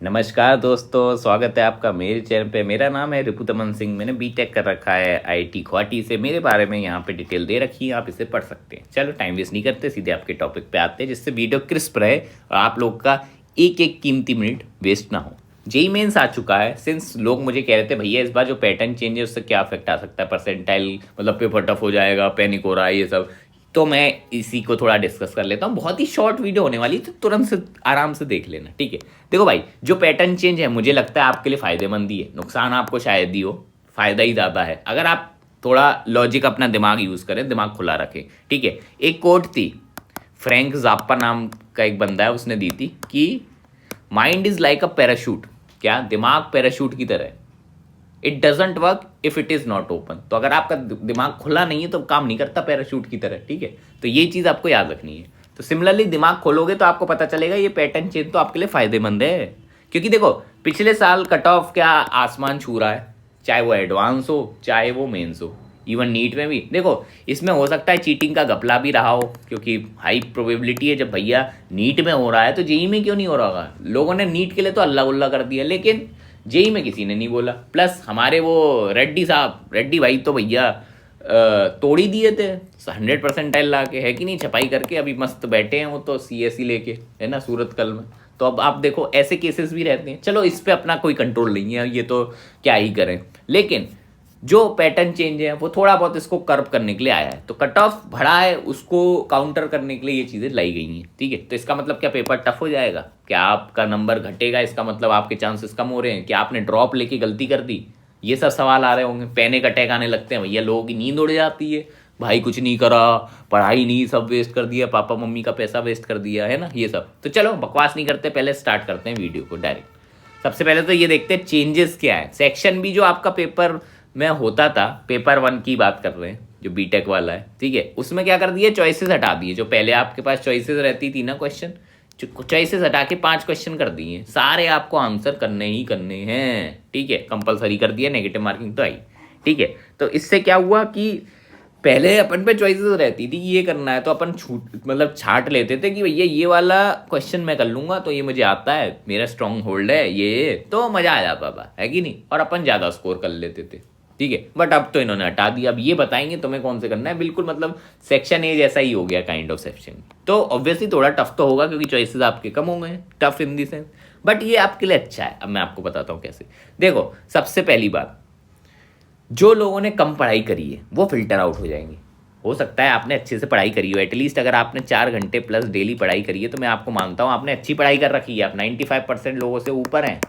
नमस्कार दोस्तों, स्वागत है आपका मेरे चैनल पे। मेरा नाम है रिपुदमन सिंह। मैंने बीटेक कर रखा है आईआईटी गुवाहाटी से। मेरे बारे में यहाँ पे डिटेल दे रखी है, आप इसे पढ़ सकते हैं। चलो टाइम वेस्ट नहीं करते, सीधे आपके टॉपिक पे आते हैं, जिससे वीडियो क्रिस्प रहे और आप लोग का एक एक कीमती मिनट वेस्ट ना हो। जेई मेंस आ चुका है। सिंस लोग मुझे कह रहे थे भैया इस बार जो पैटर्न चेंज है उससे क्या इफेक्ट आ सकता है, परसेंटाइल मतलब पेपर टफ हो जाएगा, पैनिक हो रहा है, ये सब। तो मैं इसी को थोड़ा डिस्कस कर लेता हूँ। बहुत ही शॉर्ट वीडियो होने वाली है, तो तुरंत से आराम से देख लेना, ठीक है। देखो भाई, जो पैटर्न चेंज है मुझे लगता है आपके लिए फ़ायदेमंद ही है। नुकसान आपको शायद ही हो, फ़ायदा ही ज़्यादा है अगर आप थोड़ा लॉजिक अपना दिमाग यूज़ करें, दिमाग खुला रखें, ठीक है। एक कोट थी, फ्रैंक जाप्पा नाम का एक बंदा है, उसने दी थी कि mind is like a parachute. क्या? दिमाग पैराशूट की तरह है। It doesn't work if it is not open. तो अगर आपका दिमाग खुला नहीं है तो काम नहीं करता पैराशूट की तरह, ठीक है। तो ये चीज़ आपको याद रखनी है। तो सिमिलरली दिमाग खोलोगे तो आपको पता चलेगा ये पैटर्न चेंज तो आपके लिए फायदेमंद है। क्योंकि देखो, पिछले साल कट ऑफ क्या आसमान छू रहा है, चाहे वो एडवांस हो चाहे वो मेंस हो, इवन नीट में भी। देखो, इसमें हो सकता है चीटिंग का घपला भी रहा हो, क्योंकि हाई प्रोबेबिलिटी है। जब भैया नीट में हो रहा है तो जेई में क्यों नहीं हो रहा होगा। लोगों ने नीट के लिए तो अल्लाह उल्लाह कर दिया, लेकिन जेई में किसी ने नहीं बोला। प्लस हमारे वो रेड्डी साहब, रेड्डी भाई तो भैया तोड़ ही दिए थे 100% ला के, है कि नहीं, छपाई करके अभी मस्त बैठे हैं वो तो सीएससी लेके, है ना, सूरत कल में। तो अब आप देखो ऐसे केसेस भी रहते हैं। चलो इस पे अपना कोई कंट्रोल नहीं है, ये तो क्या ही करें। लेकिन जो पैटर्न चेंज है वो थोड़ा बहुत इसको कर्व करने के लिए आया है। तो कट ऑफ बढ़ा है, उसको काउंटर करने के लिए ये चीज़ें लाई गई हैं, ठीक है। तो इसका मतलब क्या पेपर टफ हो जाएगा? क्या आपका नंबर घटेगा? इसका मतलब आपके चांसेस कम हो रहे हैं? क्या आपने ड्रॉप लेके गलती कर दी? ये सब सवाल आ रहे होंगे। पैनिक अटैक आने लगते हैं, भैया लोगों की नींद उड़ जाती है, भाई कुछ नहीं करा, पढ़ाई नहीं, सब वेस्ट कर दिया, पापा मम्मी का पैसा वेस्ट कर दिया, है ना, ये सब। तो चलो बकवास नहीं करते, पहले स्टार्ट करते हैं वीडियो को डायरेक्ट। सबसे पहले तो ये देखते हैं चेंजेस क्या है। सेक्शन बी जो आपका पेपर में होता था, पेपर 1 की बात कर रहे हैं, जो बीटेक वाला है, ठीक है, उसमें क्या कर दिए, चॉइसेस हटा दिए। जो पहले आपके पास चॉइसेस रहती थी ना, क्वेश्चन, जो चॉइसेस हटा के 5 क्वेश्चन कर दिए, सारे आपको आंसर करने ही करने हैं, ठीक है। कंपलसरी कर दिया, नेगेटिव मार्किंग तो आई, ठीक है। तो इससे क्या हुआ कि पहले अपन पे चॉइसेस रहती थी कि ये करना है, तो अपन छाट लेते थे कि भैया ये वाला क्वेश्चन मैं कर लूंगा, तो ये मुझे आता है, मेरा स्ट्रॉन्ग होल्ड है ये, तो मजा आ जाता था, है कि नहीं, और अपन ज़्यादा स्कोर कर लेते थे, ठीक है। बट अब तो इन्होंने हटा दिया। अब ये बताएंगे तुम्हें कौन से करना है, बिल्कुल मतलब सेक्शन ए जैसा ही हो गया, काइंड ऑफ सेक्शन। तो ऑब्वियसली थोड़ा टफ तो होगा, क्योंकि चॉइसेस आपके कम हो गए, tough in the sense. But ये आपके लिए अच्छा है। अब मैं आपको बताता हूँ कैसे। देखो, सबसे पहली बात, जो लोगों ने कम पढ़ाई करी है वो फिल्टर आउट हो जाएंगे। हो सकता है आपने अच्छे से पढ़ाई करी हो, एटलीस्ट अगर आपने 4 घंटे प्लस डेली पढ़ाई करी है, तो मैं आपको मानता हूँ आपने अच्छी पढ़ाई कर रखी है, आप 95% लोगों से ऊपर हैं,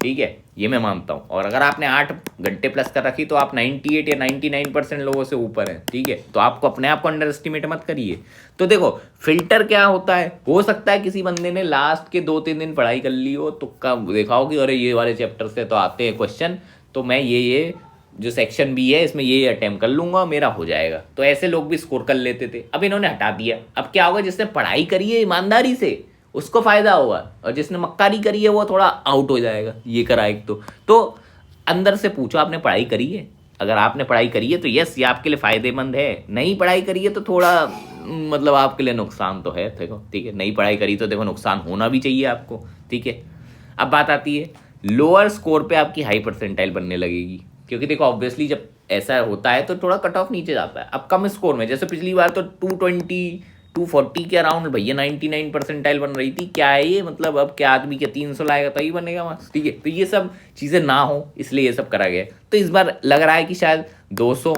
ठीक है, ये मैं मानता हूँ। और अगर आपने 8 घंटे प्लस कर रखी तो आप 98 या 99% लोगों से ऊपर हैं, ठीक है। तो आपको अपने आप को अंडर एस्टिमेट मत करिए। तो देखो, फिल्टर क्या होता है, हो सकता है किसी बंदे ने लास्ट के 2-3 दिन पढ़ाई कर ली हो, तो कब देखा हो कि अरे ये वाले चैप्टर से तो आते हैं क्वेश्चन, तो मैं ये जो सेक्शन बी है इसमें ये अटेम्प्ट कर लूंगा, मेरा हो जाएगा। तो ऐसे लोग भी स्कोर कर लेते थे, अब इन्होंने हटा दिया। अब क्या होगा, जिसने पढ़ाई करी है ईमानदारी से उसको फायदा होगा, और जिसने मक्कारी करी है वो थोड़ा आउट हो जाएगा। ये करा एक तो अंदर से पूछो आपने पढ़ाई करी है। अगर आपने पढ़ाई करी है तो यस, ये आपके लिए फायदेमंद है। नहीं पढ़ाई करी है तो थोड़ा मतलब आपके लिए नुकसान तो है, देखो, ठीक है। नहीं पढ़ाई करी तो देखो नुकसान होना भी चाहिए आपको, ठीक है। अब बात आती है लोअर स्कोर पे आपकी हाई परसेंटाइल बनने लगेगी, क्योंकि देखो ऑब्वियसली जब ऐसा होता है तो थोड़ा कट ऑफ नीचे जाता है। अब कम स्कोर में, जैसे पिछली बार तो 220 240 के अराउंड भैया 99 परसेंटाइल बन रही थी। क्या है ये मतलब, अब क्या आदमी क्या 300 लाएगा तभी बनेगा मार्क्स, ठीक है। तो ये सब चीज़ें ना हो इसलिए ये सब करा गया। तो इस बार लग रहा है कि शायद 200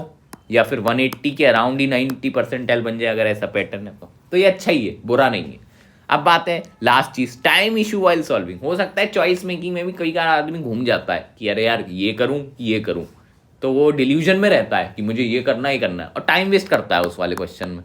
या फिर 180 के अराउंड ही 90 परसेंटाइल बन जाए, अगर ऐसा पैटर्न है तो ये अच्छा ही है, बुरा नहीं है। अब बात है लास्ट चीज, टाइम इशू वाइल सॉल्विंग। हो सकता है चॉइस मेकिंग में भी कई बार आदमी घूम जाता है कि अरे यार ये करूं कि ये करूं, तो वो डिल्यूजन में रहता है कि मुझे ये करना ही करना है, और टाइम वेस्ट करता है उस वाले क्वेश्चन में।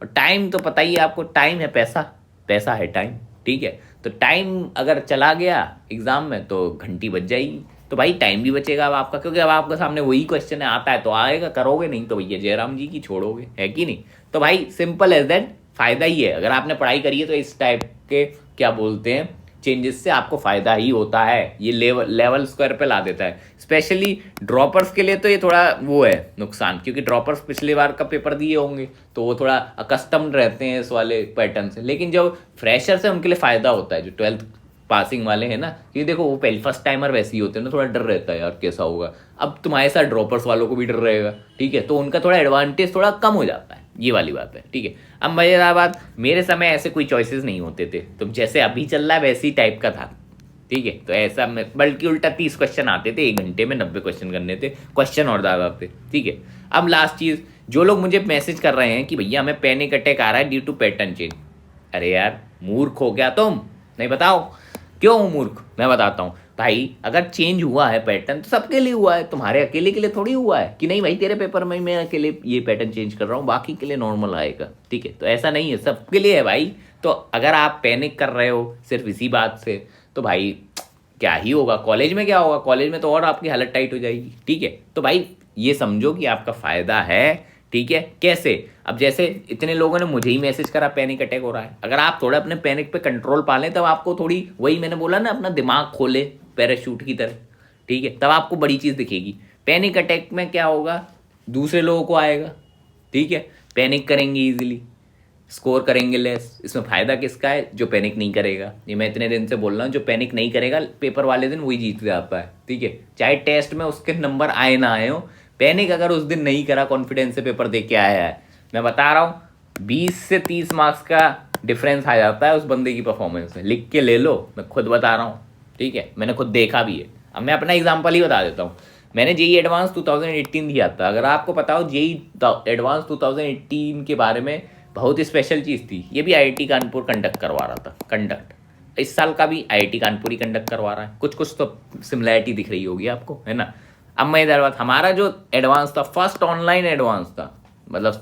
और टाइम तो पता ही है आपको, टाइम है पैसा, पैसा है टाइम, ठीक है। तो टाइम अगर चला गया एग्जाम में तो घंटी बज जाएगी, तो भाई टाइम भी बचेगा अब आपका, क्योंकि अब आपके सामने वही क्वेश्चन है, आता है तो आएगा, करोगे नहीं तो भैया जयराम जी की छोड़ोगे, है कि नहीं। तो भाई सिंपल एज दैट, फायदा ही है। अगर आपने पढ़ाई करी है तो इस टाइप के क्या बोलते हैं चेंजेस से आपको फायदा ही होता है। ये लेवल स्क्वायर पे ला देता है। स्पेशली ड्रॉपर्स के लिए तो ये थोड़ा वो है नुकसान, क्योंकि ड्रॉपर्स पिछले बार का पेपर दिए होंगे तो वो थोड़ा अकस्टम्ड रहते हैं इस वाले पैटर्न से। लेकिन जो फ्रेशर्स है उनके लिए फ़ायदा होता है, जो 12th पासिंग वाले हैं ना, कि देखो वो पहले फर्स्ट टाइमर वैसे ही होते हैं ना, थोड़ा डर रहता है यार कैसा होगा। अब तुम्हारे साथ ड्रॉपर्स वालों को भी डर रहेगा, ठीक है, तो उनका थोड़ा एडवांटेज थोड़ा कम हो जाता है, ये वाली बात है, ठीक है। अब मजेदार बात, मेरे समय ऐसे कोई चॉइसेस नहीं होते थे, तो जैसे अभी चल रहा है वैसे ही टाइप का था, ठीक है। तो ऐसा बल्कि उल्टा 30 क्वेश्चन आते थे, 1 घंटे में 90 क्वेश्चन करने थे, क्वेश्चन और ज़्यादा थे, ठीक है। अब लास्ट चीज़, जो लोग मुझे मैसेज कर रहे हैं कि भैया हमें पैनिक अटैक आ रहा है ड्यू टू पैटर्न चेंज, अरे यार मूर्ख हो क्या तुम, नहीं बताओ क्यों हूँ मूर्ख, मैं बताता हूँ भाई। अगर चेंज हुआ है पैटर्न तो सबके लिए हुआ है, तुम्हारे अकेले के लिए थोड़ी हुआ है कि नहीं भाई तेरे पेपर में मैं अकेले ये पैटर्न चेंज कर रहा हूँ, बाकी के लिए नॉर्मल आएगा, ठीक है। तो ऐसा नहीं है, सबके लिए है भाई। तो अगर आप पैनिक कर रहे हो सिर्फ इसी बात से, तो भाई क्या ही होगा, कॉलेज में क्या होगा, कॉलेज में तो और आपकी हालत टाइट हो जाएगी, ठीक है। तो भाई ये समझो कि आपका फ़ायदा है, ठीक है। कैसे, अब जैसे इतने लोगों ने मुझे ही मैसेज करा पैनिक अटैक हो रहा है, अगर आप थोड़ा अपने पैनिक पे कंट्रोल पा लें तब आपको थोड़ी, वही मैंने बोला ना, अपना दिमाग खोले पैराशूट की तरह, ठीक है, तब आपको बड़ी चीज़ दिखेगी। पैनिक अटैक में क्या होगा, दूसरे लोगों को आएगा, ठीक है, पैनिक करेंगे ईजिली, स्कोर करेंगे लेस। इसमें फ़ायदा किसका है, जो पैनिक नहीं करेगा। ये मैं इतने दिन से बोल रहा हूँ, जो पैनिक नहीं करेगा पेपर वाले दिन वही जीत जाता है, ठीक है, चाहे टेस्ट में उसके नंबर आए ना आए हो। पैनिक अगर उस दिन नहीं करा, कॉन्फिडेंस से पेपर दे के आया है, मैं बता रहा हूँ 20 से 30 मार्क्स का डिफरेंस आ जाता है उस बंदे की परफॉर्मेंस में, लिख के ले लो, मैं खुद बता रहा हूँ, ठीक है, मैंने खुद देखा भी है। अब मैं अपना एग्जाम्पल ही बता देता हूँ, मैंने जेई एडवांस 2018 दिया था। अगर आपको पता हो जेई एडवांस 2018 के बारे में बहुत स्पेशल चीज़ थी, ये भी आईआईटी कानपुर कंडक्ट करवा रहा था, कंडक्ट इस साल का भी आईआईटी कानपुर ही कंडक्ट करवा रहा है। कुछ कुछ तो सिमिलैरिटी दिख रही होगी आपको, है ना। अब मैं इधर बात, हमारा जो एडवांस था फर्स्ट ऑनलाइन एडवांस था, मतलब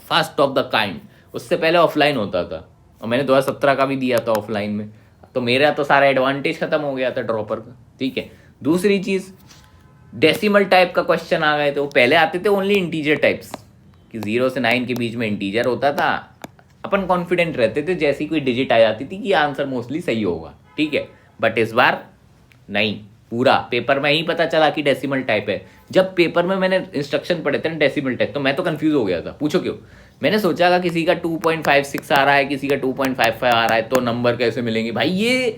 फर्स्ट ऑफ द काइंड। उससे पहले ऑफलाइन होता था, और मैंने 2017 का भी दिया था ऑफलाइन में, तो मेरा तो सारा एडवांटेज खत्म हो गया था ड्रॉपर का, ठीक है। दूसरी चीज़, डेसिमल टाइप का क्वेश्चन आ गए थे, वो पहले आते थे ओनली इंटीजर टाइप्स, कि 0 से 9 के बीच में इंटीजर होता था, अपन कॉन्फिडेंट रहते थे जैसी कोई डिजिट आ जाती थी कि आंसर मोस्टली सही होगा, ठीक है। बट इस बार नहीं, पूरा पेपर में ही पता चला कि डेसिमल टाइप है। जब पेपर में मैंने इंस्ट्रक्शन पढ़े थे ना डेसिमल टाइप, तो मैं तो कंफ्यूज हो गया था, पूछो क्यों। मैंने सोचा कि किसी का 2.56 आ रहा है, किसी का 2.55 आ रहा है, तो नंबर कैसे मिलेंगे भाई, ये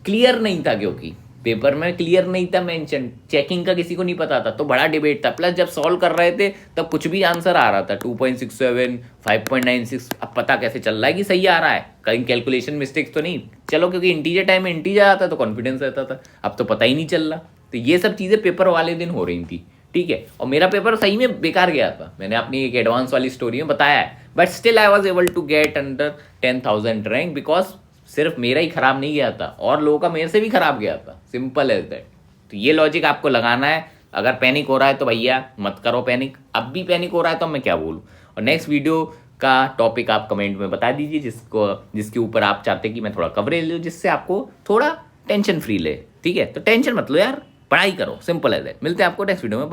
क्लियर नहीं था, क्योंकि पेपर में क्लियर नहीं था मेंशन, चेकिंग का किसी को नहीं पता था, तो बड़ा डिबेट था। प्लस जब सॉल्व कर रहे थे तब कुछ भी आंसर आ रहा था 2.67, 5.96, अब पता कैसे चल रहा है कि सही आ रहा है, कहीं कैलकुलेशन मिस्टेक्स तो नहीं। चलो क्योंकि इंटीजर टाइम में इंटीजर आता तो कॉन्फिडेंस रहता था, अब तो पता ही नहीं चल रहा। तो ये सब चीज़ें पेपर वाले दिन हो रही थी, ठीक है। और मेरा पेपर सही में बेकार गया था, मैंने अपनी एक एडवांस वाली स्टोरी में बताया है, but still I was able to get under 10,000 rank, because सिर्फ मेरा ही खराब नहीं गया था, और लोगों का मेरे से भी खराब गया था, सिंपल एज दैट। तो ये लॉजिक आपको लगाना है। अगर पैनिक हो रहा है तो भैया मत करो पैनिक, अब भी पैनिक हो रहा है तो मैं क्या बोलूँ। और नेक्स्ट वीडियो का टॉपिक आप कमेंट में बता दीजिए, जिसके ऊपर आप चाहते हैं कि मैं थोड़ा कवरेज लूँ, जिससे आपको थोड़ा टेंशन फ्री ले, ठीक है। तो टेंशन मत लो यार, पढ़ाई करो, सिंपल एज दैट। मिलते हैं आपको नेक्स्ट वीडियो में।